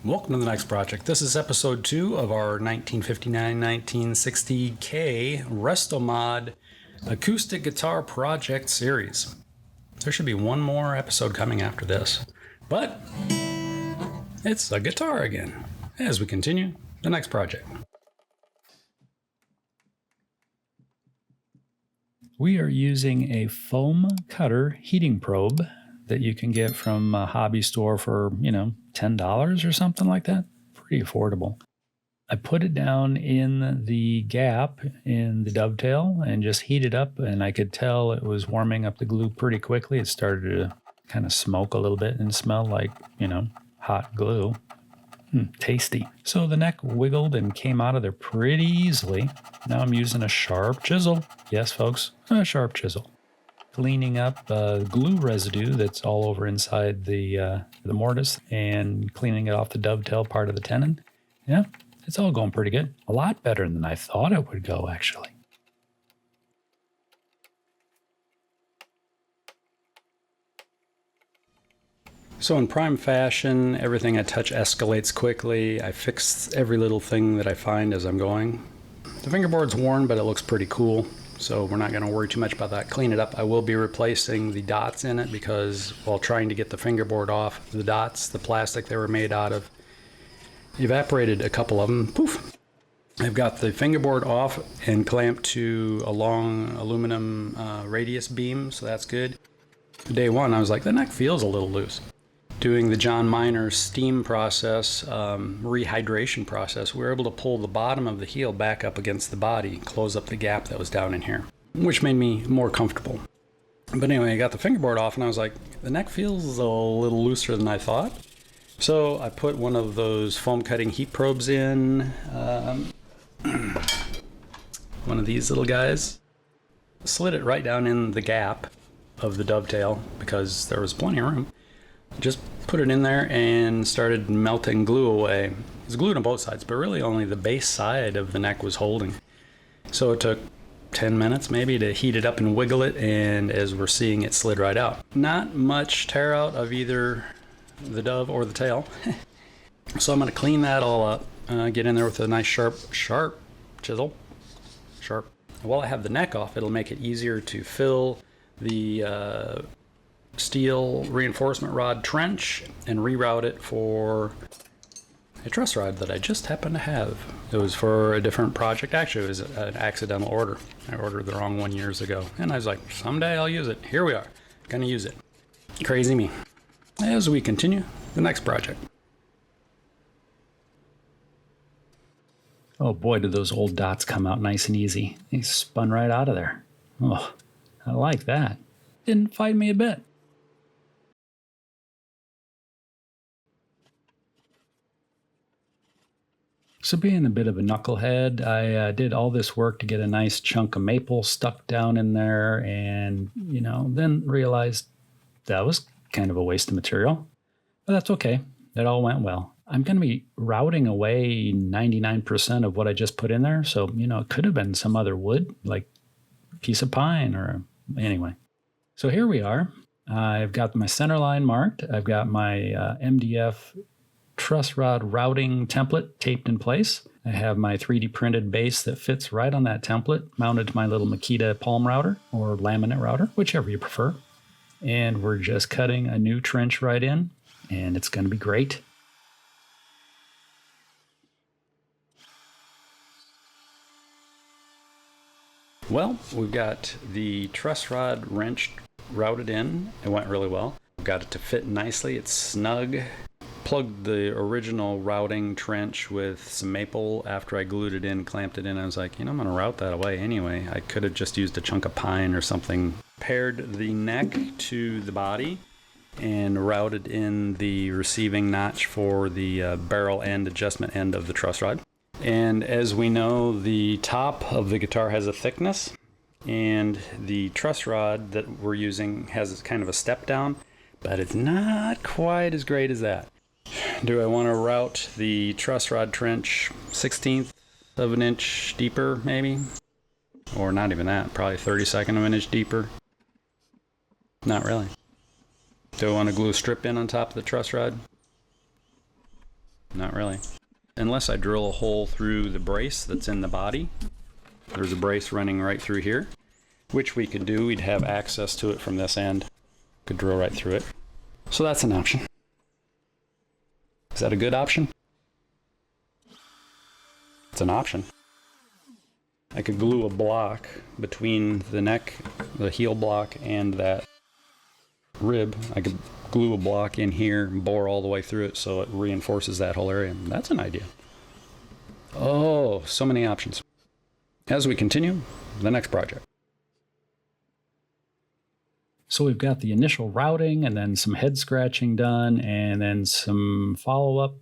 Welcome to the next project. This is episode 2 of our 1959-1960K Resto Mod Acoustic Guitar Project series. There should be one more episode coming after this, but it's a guitar again as we continue the next project. We are using a foam cutter heating probe that you can get from a hobby store for, $10 or something like that. Pretty affordable. I put it down in the gap in the dovetail and just heat it up, and I could tell it was warming up the glue pretty quickly. It started to kind of smoke a little bit and smell like, hot glue. Tasty. So the neck wiggled and came out of there pretty easily. Now I'm using a sharp chisel. Yes, folks, a sharp chisel. Cleaning up glue residue that's all over inside the mortise and cleaning it off the dovetail part of the tenon. Yeah, it's all going pretty good. A lot better than I thought it would go, actually. So in prime fashion, everything I touch escalates quickly. I fix every little thing that I find as I'm going. The fingerboard's worn, but it looks pretty cool. So we're not going to worry too much about that. Clean it up. I will be replacing the dots in it because while trying to get the fingerboard off, the dots, the plastic they were made out of, evaporated a couple of them. Poof! I've got the fingerboard off and clamped to a long aluminum radius beam, so that's good. Day one, I was like, the neck feels a little loose. Doing the John Minor steam process, rehydration process, we were able to pull the bottom of the heel back up against the body, close up the gap that was down in here, which made me more comfortable. But anyway, I got the fingerboard off and I was like, the neck feels a little looser than I thought. So I put one of those foam cutting heat probes in, one of these little guys, slid it right down in the gap of the dovetail because there was plenty of room. Just put it in there and started melting glue away. It was glued on both sides, but really only the base side of the neck was holding. So it took 10 minutes maybe to heat it up and wiggle it, and as we're seeing, it slid right out. Not much tear out of either the dove or the tail. So I'm going to clean that all up, get in there with a nice sharp chisel. Sharp. While I have the neck off, it'll make it easier to fill the steel reinforcement rod trench and reroute it for a truss rod that I just happen to have. It was for a different project. Actually, it was an accidental order. I ordered the wrong one years ago, and I was like, someday I'll use it. Here we are, gonna use it. Crazy me. As we continue the next project. Oh boy, did those old dots come out nice and easy. They spun right out of there. Oh, I like that. Didn't fight me a bit. So being a bit of a knucklehead, I did all this work to get a nice chunk of maple stuck down in there and, then realized that was kind of a waste of material. But that's okay. It all went well. I'm going to be routing away 99% of what I just put in there. So, it could have been some other wood, like a piece of pine or anyway. So here we are. I've got my center line marked. I've got my MDF truss rod routing template taped in place. I have my 3D printed base that fits right on that template, mounted to my little Makita palm router or laminate router, whichever you prefer. And we're just cutting a new trench right in, and it's going to be great. Well, we've got the truss rod wrench routed in. It went really well. We've got it to fit nicely. It's snug. Plugged the original routing trench with some maple after I glued it in, clamped it in. I was like, I'm going to route that away anyway. I could have just used a chunk of pine or something. Paired the neck to the body and routed in the receiving notch for the barrel end adjustment end of the truss rod. And as we know, the top of the guitar has a thickness, and the truss rod that we're using has kind of a step down, but it's not quite as great as that. Do I want to route the truss rod trench 1/16 of an inch deeper, maybe? Or not even that, probably 1/32 of an inch deeper? Not really. Do I want to glue a strip in on top of the truss rod? Not really. Unless I drill a hole through the brace that's in the body. There's a brace running right through here, which we could do. We'd have access to it from this end. Could drill right through it. So that's an option. Is that a good option? It's an option. I could glue a block between the neck, the heel block, and that rib. I could glue a block in here and bore all the way through it so it reinforces that whole area. That's an idea. Oh, so many options. As we continue, the next project. So we've got the initial routing and then some head scratching done and then some follow-up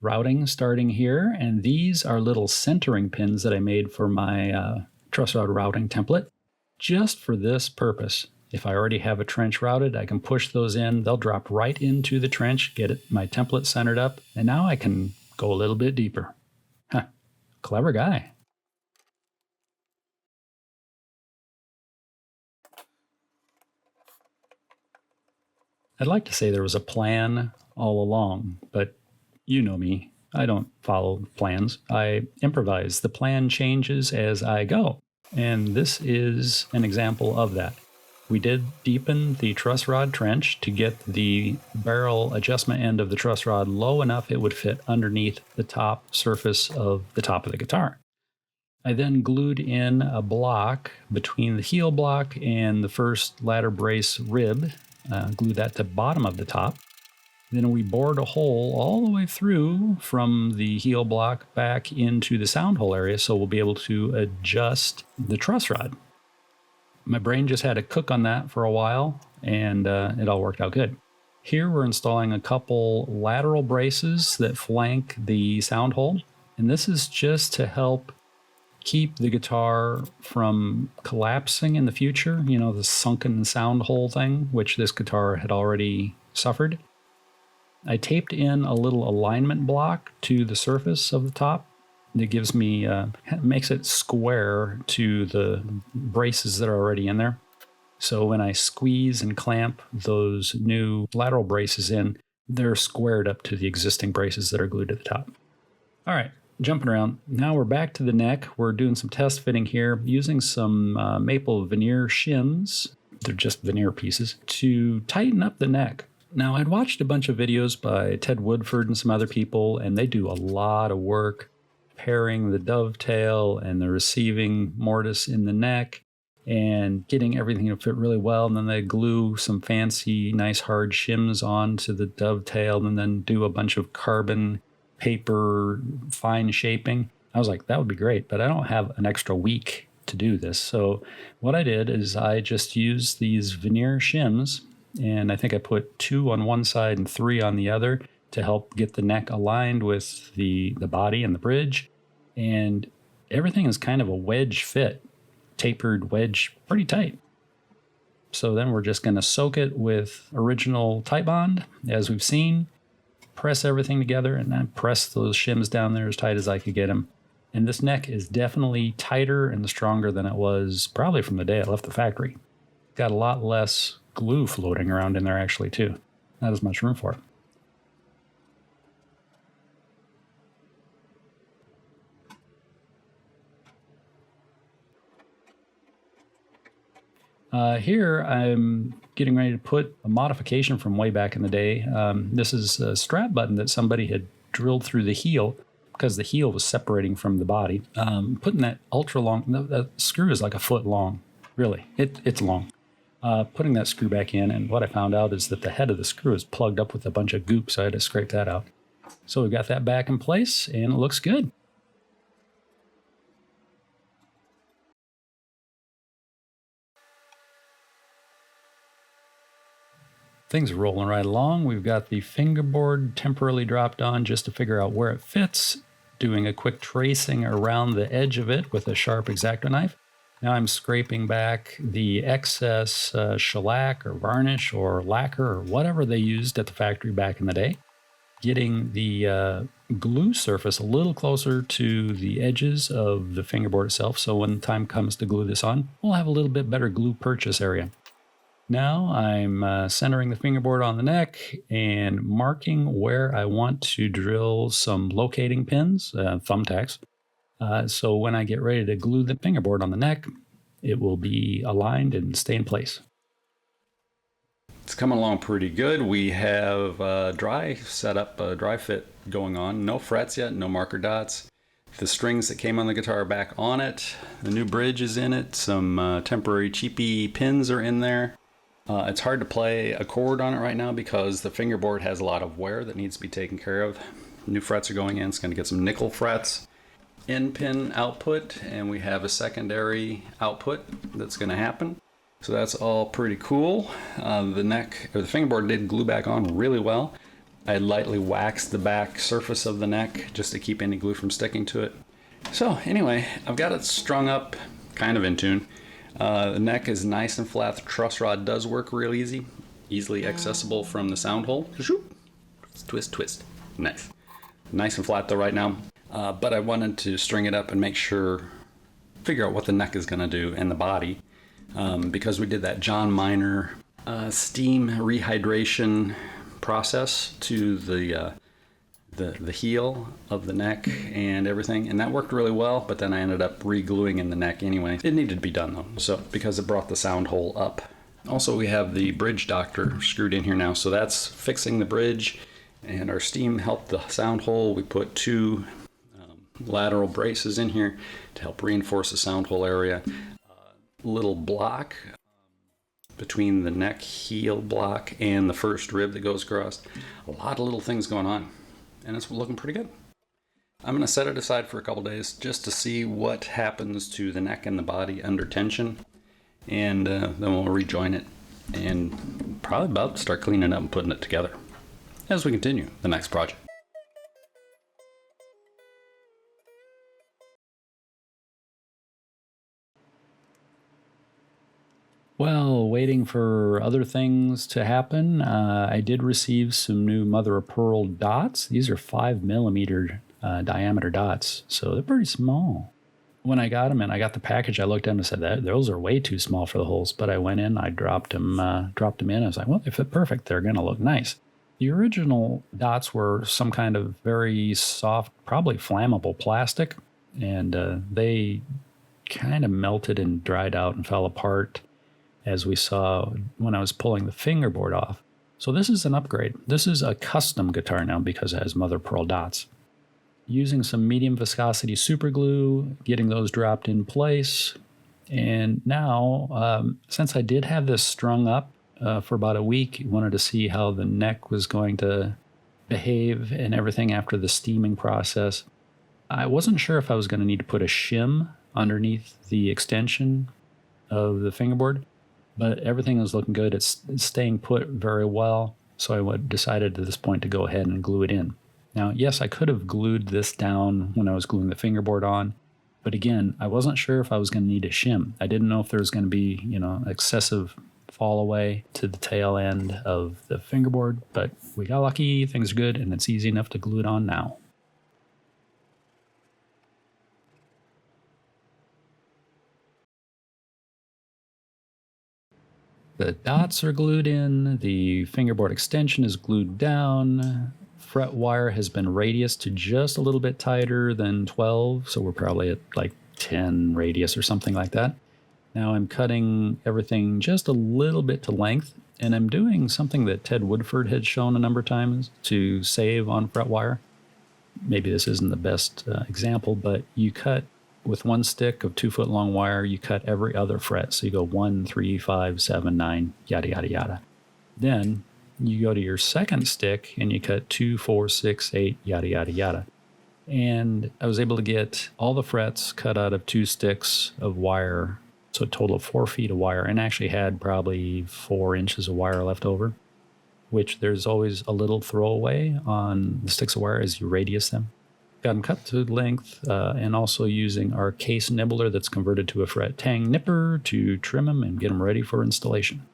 routing starting here. And these are little centering pins that I made for my truss rod routing template just for this purpose. If I already have a trench routed, I can push those in. They'll drop right into the trench, get my template centered up, and now I can go a little bit deeper. Huh, clever guy. I'd like to say there was a plan all along, but you know me. I don't follow plans. I improvise. The plan changes as I go. And this is an example of that. We did deepen the truss rod trench to get the barrel adjustment end of the truss rod low enough it would fit underneath the top surface of the top of the guitar. I then glued in a block between the heel block and the first ladder brace rib, glued that to the bottom of the top. Then we bored a hole all the way through from the heel block back into the sound hole area so we'll be able to adjust the truss rod. My brain just had to cook on that for a while, and it all worked out good. Here we're installing a couple lateral braces that flank the sound hole, and this is just to help keep the guitar from collapsing in the future, you know, the sunken sound hole thing, which this guitar had already suffered. I taped in a little alignment block to the surface of the top. It gives me, makes it square to the braces that are already in there. So when I squeeze and clamp those new lateral braces in, they're squared up to the existing braces that are glued to the top. All right, jumping around. Now we're back to the neck. We're doing some test fitting here using some maple veneer shims. They're just veneer pieces to tighten up the neck. Now, I'd watched a bunch of videos by Ted Woodford and some other people, and they do a lot of work pairing the dovetail and the receiving mortise in the neck and getting everything to fit really well. And then they glue some fancy, nice hard shims onto the dovetail and then do a bunch of carbon paper fine shaping. I was like, that would be great, but I don't have an extra week to do this. So what I did is I just used these veneer shims, and I think I put 2 on one side and 3 on the other to help get the neck aligned with the body and the bridge. And everything is kind of a wedge fit, tapered wedge, pretty tight. So then we're just going to soak it with original Titebond, as we've seen, press everything together, and then press those shims down there as tight as I could get them. And this neck is definitely tighter and stronger than it was probably from the day I left the factory. Got a lot less glue floating around in there actually too. Not as much room for it. Here I'm getting ready to put a modification from way back in the day. This is a strap button that somebody had drilled through the heel because the heel was separating from the body. Putting that ultra long, that screw is like a foot long, really. It's long. Putting that screw back in, and what I found out is that the head of the screw is plugged up with a bunch of goop, so I had to scrape that out. So we've got that back in place, and it looks good. Things are rolling right along. We've got the fingerboard temporarily dropped on just to figure out where it fits, doing a quick tracing around the edge of it with a sharp X-Acto knife. Now I'm scraping back the excess shellac or varnish or lacquer or whatever they used at the factory back in the day, getting the glue surface a little closer to the edges of the fingerboard itself, so when the time comes to glue this on, we'll have a little bit better glue purchase area. Now I'm centering the fingerboard on the neck and marking where I want to drill some locating pins, thumbtacks. So when I get ready to glue the fingerboard on the neck, it will be aligned and stay in place. It's coming along pretty good. We have dry setup, dry fit going on. No frets yet, no marker dots. The strings that came on the guitar are back on it. The new bridge is in it. Some temporary cheapy pins are in there. It's hard to play a chord on it right now because the fingerboard has a lot of wear that needs to be taken care of. New frets are going in. It's going to get some nickel frets. End pin output, and we have a secondary output that's going to happen. So that's all pretty cool. The neck, or the fingerboard, did glue back on really well. I lightly waxed the back surface of the neck just to keep any glue from sticking to it. So anyway, I've got it strung up kind of in tune. The neck is nice and flat. The truss rod does work real easily accessible from the sound hole. Twist, twist. Nice. Nice and flat though right now. But I wanted to string it up and figure out what the neck is going to do and the body. Because we did that John Minor steam rehydration process to the heel of the neck and everything, and that worked really well, but then I ended up re-gluing in the neck anyway. It needed to be done though, so because it brought the sound hole up. Also, we have the bridge doctor screwed in here now, so that's fixing the bridge, and our steam helped the sound hole. We put two lateral braces in here to help reinforce the sound hole area. Little block between the neck heel block and the first rib that goes across. A lot of little things going on, and it's looking pretty good. I'm going to set it aside for a couple days just to see what happens to the neck and the body under tension, and then we'll rejoin it and probably about to start cleaning up and putting it together as we continue the next project. Well, waiting for other things to happen, I did receive some new mother of pearl dots. These are 5mm diameter dots, so they're pretty small. When I got them and I got the package, I looked at them and said, those are way too small for the holes. But I went in, I dropped them in. I was like, well, they fit perfect. They're going to look nice. The original dots were some kind of very soft, probably flammable plastic, and they kind of melted and dried out and fell apart, as we saw when I was pulling the fingerboard off. So this is an upgrade. This is a custom guitar now because it has mother of pearl dots. Using some medium viscosity super glue, getting those dropped in place. And now, since I did have this strung up for about a week, wanted to see how the neck was going to behave and everything after the steaming process. I wasn't sure if I was going to need to put a shim underneath the extension of the fingerboard, but everything is looking good. It's staying put very well, so I decided at this point to go ahead and glue it in. Now, yes, I could have glued this down when I was gluing the fingerboard on, but again, I wasn't sure if I was going to need a shim. I didn't know if there was going to be, excessive fall away to the tail end of the fingerboard, but we got lucky, things are good, and it's easy enough to glue it on now. The dots are glued in, the fingerboard extension is glued down, fret wire has been radiused to just a little bit tighter than 12, so we're probably at like 10 radius or something like that. Now I'm cutting everything just a little bit to length, and I'm doing something that Ted Woodford had shown a number of times to save on fret wire. Maybe this isn't the best example, but you cut with one stick of 2-foot long wire, you cut every other fret. So you go 1, 3, 5, 7, 9, yada, yada, yada. Then you go to your second stick and you cut 2, 4, 6, 8, yada, yada, yada. And I was able to get all the frets cut out of 2 sticks of wire. So a total of 4 feet of wire, and actually had probably 4 inches of wire left over, which there's always a little throwaway on the sticks of wire as you radius them. Got them cut to length, and also using our case nibbler that's converted to a fret tang nipper to trim them and get them ready for installation.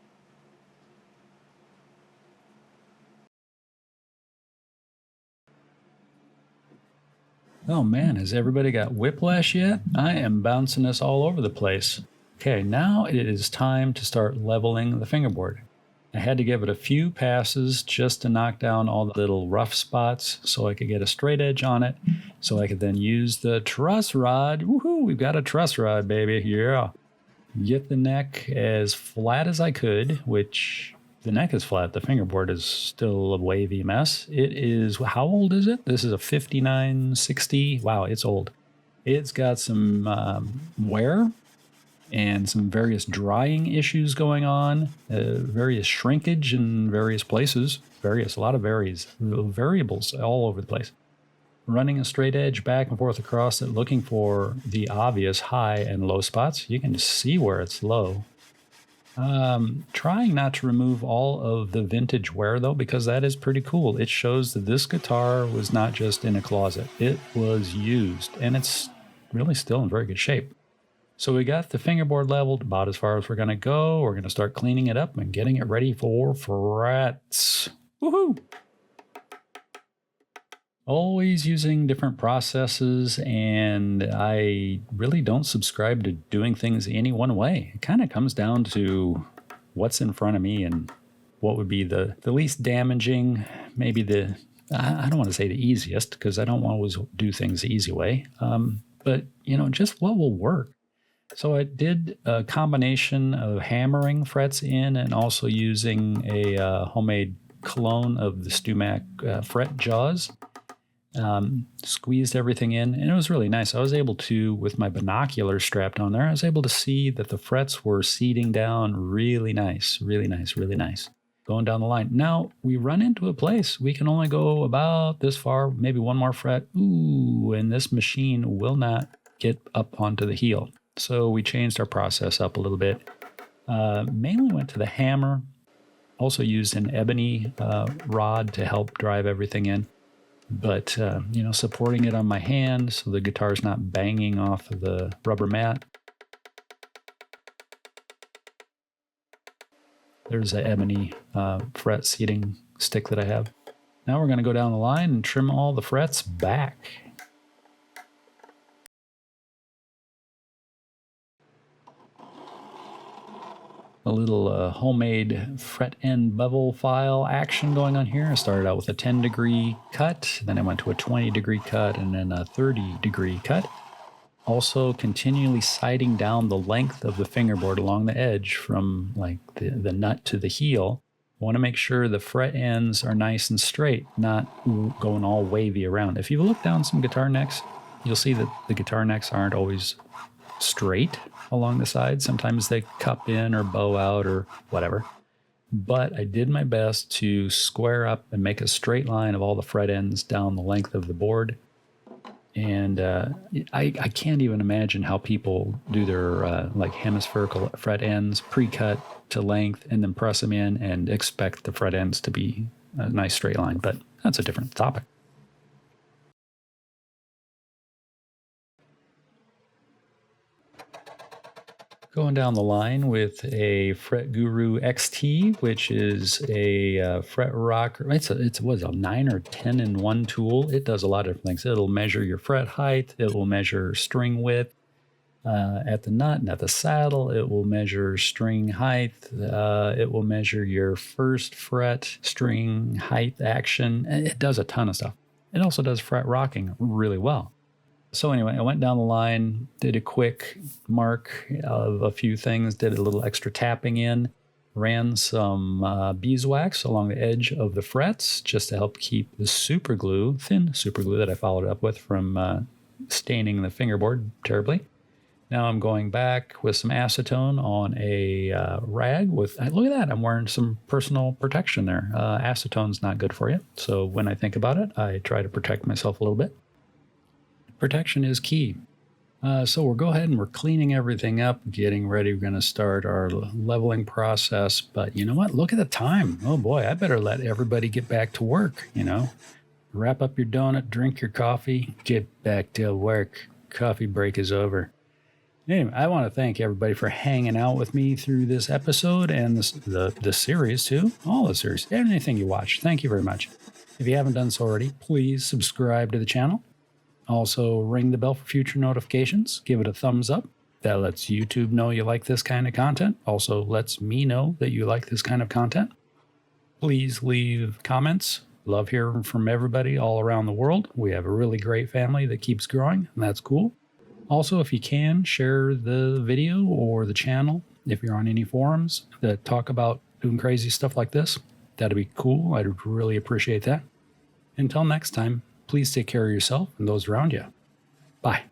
Oh man, has everybody got whiplash yet? I am bouncing this all over the place. Okay, now it is time to start leveling the fingerboard. I had to give it a few passes just to knock down all the little rough spots so I could get a straight edge on it, so I could then use the truss rod. Woohoo, we've got a truss rod, baby. Yeah. Get the neck as flat as I could, which the neck is flat. The fingerboard is still a wavy mess. It is, how old is it? This is a 5960. Wow, it's old. It's got some wear and some various drying issues going on, various shrinkage in various places, a lot of variables all over the place. Running a straight edge back and forth across it, looking for the obvious high and low spots. You can see where it's low. Trying not to remove all of the vintage wear, though, because that is pretty cool. It shows that this guitar was not just in a closet. It was used, and it's really still in very good shape. So we got the fingerboard leveled about as far as we're going to go. We're going to start cleaning it up and getting it ready for frets. Woohoo! Always using different processes, and I really don't subscribe to doing things any one way. It kind of comes down to what's in front of me and what would be the least damaging, maybe I don't want to say the easiest, because I don't always do things the easy way, but just what will work. So I did a combination of hammering frets in and also using a homemade clone of the StewMac fret jaws. Squeezed everything in, and it was really nice. I was able to, with my binoculars strapped on there, I was able to see that the frets were seating down really nice, really nice, really nice. Going down the line. Now, we run into a place. We can only go about this far, maybe one more fret. Ooh, and this machine will not get up onto the heel. So we changed our process up a little bit. Mainly went to the hammer. Also used an ebony rod to help drive everything in. But, supporting it on my hand so the guitar's not banging off of the rubber mat. There's an ebony fret seating stick that I have. Now we're going to go down the line and trim all the frets back. A little homemade fret end bevel file action going on here. I started out with a 10-degree cut, then I went to a 20-degree cut, and then a 30-degree cut. Also continually sighting down the length of the fingerboard along the edge from like the nut to the heel. I want to make sure the fret ends are nice and straight, not going all wavy around. If you look down some guitar necks, you'll see that the guitar necks aren't always straight along the side. Sometimes they cup in or bow out or whatever. But I did my best to square up and make a straight line of all the fret ends down the length of the board. And I can't even imagine how people do their hemispherical fret ends pre-cut to length and then press them in and expect the fret ends to be a nice straight line. But that's a different topic. Going down the line with a Fret Guru XT, which is a fret rocker. It's a 9 or 10 in 1 tool. It does a lot of different things. It'll measure your fret height. It will measure string width at the nut and at the saddle. It will measure string height. It will measure your first fret string height action. It does a ton of stuff. It also does fret rocking really well. So anyway, I went down the line, did a quick mark of a few things, did a little extra tapping in, ran some beeswax along the edge of the frets just to help keep the super glue, thin super glue that I followed up with from staining the fingerboard terribly. Now I'm going back with some acetone on a rag with, look at that, I'm wearing some personal protection there. Acetone's not good for you. So when I think about it, I try to protect myself a little bit. Protection is key. So we'll go ahead and we're cleaning everything up, getting ready. We're going to start our leveling process. But you know what? Look at the time. Oh boy, I better let everybody get back to work, Wrap up your donut, drink your coffee, get back to work. Coffee break is over. Anyway, I want to thank everybody for hanging out with me through this episode and the series too. All the series, anything you watch. Thank you very much. If you haven't done so already, please subscribe to the channel. Also, ring the bell for future notifications. Give it a thumbs up. That lets YouTube know you like this kind of content. Also lets me know that you like this kind of content. Please leave comments. Love hearing from everybody all around the world. We have a really great family that keeps growing, and that's cool. Also, if you can, share the video or the channel if you're on any forums that talk about doing crazy stuff like this. That'd be cool. I'd really appreciate that. Until next time, please take care of yourself and those around you. Bye.